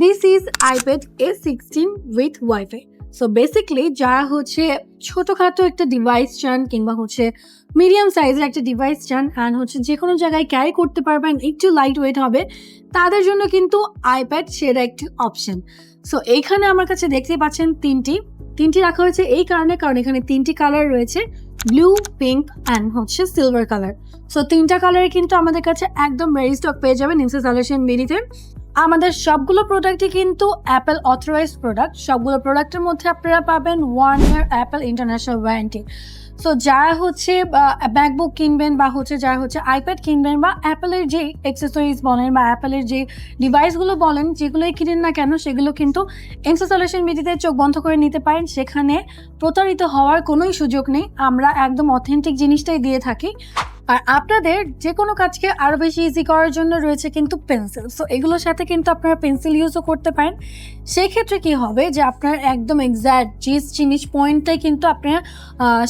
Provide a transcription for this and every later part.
This is iPad A16 with wifi. So basically যারা হচ্ছে ছোটোখাটো একটা ডিভাইস চান কিংবা হচ্ছে মিডিয়াম সাইজের একটা ডিভাইস চান অ্যান্ড হচ্ছে যে কোনো জায়গায় ক্যারি করতে পারবেন, একটু লাইট ওয়েট হবে, তাদের জন্য কিন্তু আইপ্যাড সেরা একটি অপশন। সো এইখানে আমার কাছে দেখতে পাচ্ছেন তিনটি রাখা হয়েছে এই কারণে, কারণ এখানে তিনটি কালার রয়েছে, ব্লু, পিঙ্ক অ্যান্ড হচ্ছে সিলভার কালার। সো তিনটা কালারে কিন্তু আমাদের কাছে একদম রেডি স্টক পেয়ে যাবেন নিমসা সলিউশন বিডিতে। আমাদের সবগুলো প্রোডাক্টই কিন্তু অ্যাপেল অথরাইজড প্রোডাক্ট। সবগুলো প্রোডাক্টের মধ্যে আপনারা পাবেন 1 ইয়ার অ্যাপেল ইন্টারন্যাশনাল ওয়ারেন্টি। সো যারা হচ্ছে ম্যাকবুক কিনবেন বা হচ্ছে যারা হচ্ছে আইপ্যাড কিনবেন বা অ্যাপেলের যে অ্যাক্সেসরিজ বলেন বা অ্যাপেলের যে ডিভাইসগুলো বলেন, যেগুলোই কিনেন না কেন সেগুলো কিন্তু নিমসা সলিউশন বিডিতে চোখ বন্ধ করে নিতে পারেন। সেখানে প্রতারিত হওয়ার কোনোই সুযোগ নেই, আমরা একদম অথেন্টিক জিনিসটাই দিয়ে থাকি। আর আপনাদের যে কোনো কাজকে আরও বেশি ইজি করার জন্য রয়েছে কিন্তু পেন্সিল। সো এগুলোর সাথে কিন্তু আপনারা পেন্সিল ইউজও করতে পারেন। সেই ক্ষেত্রে কী হবে যে আপনার একদম এক্স্যাক্ট যে জিনিস পয়েন্টটাই কিন্তু আপনারা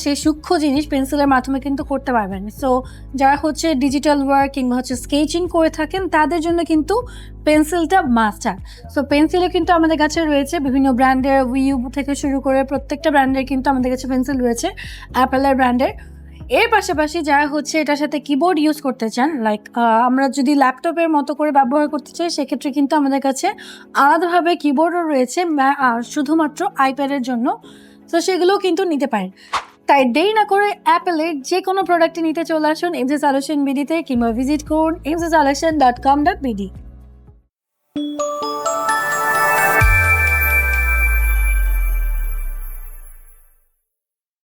সেই সূক্ষ্ম জিনিস পেন্সিলের মাধ্যমে কিন্তু করতে পারবেন। সো যারা হচ্ছে ডিজিটাল ওয়ার্ক কিংবা হচ্ছে স্কেচিং করে থাকেন তাদের জন্য কিন্তু পেন্সিলটা মাস্ট। সো পেন্সিলও কিন্তু আমাদের কাছে রয়েছে বিভিন্ন ব্র্যান্ডের, উইউ থেকে শুরু করে প্রত্যেকটা ব্র্যান্ডের কিন্তু আমাদের কাছে পেন্সিল রয়েছে, অ্যাপেলের ব্র্যান্ডের। এর পাশাপাশি যারা হচ্ছে এটার সাথে কিবোর্ড ইউজ করতে চান, লাইক আমরা যদি ল্যাপটপের মতো করে ব্যবহার করতে চাই, সেক্ষেত্রে কিন্তু আমাদের কাছে আলাদাভাবে কিবোর্ডও রয়েছে শুধুমাত্র আইপ্যাডের জন্য। তো সেগুলোও কিন্তু নিতে পারেন। তাই দেরি না করে অ্যাপেলের যে কোনো প্রোডাক্টটি নিতে চলে আসুন নিমসা সলিউশন বিডিতে কিংবা ভিজিট করুন nimsasolution.com.bd।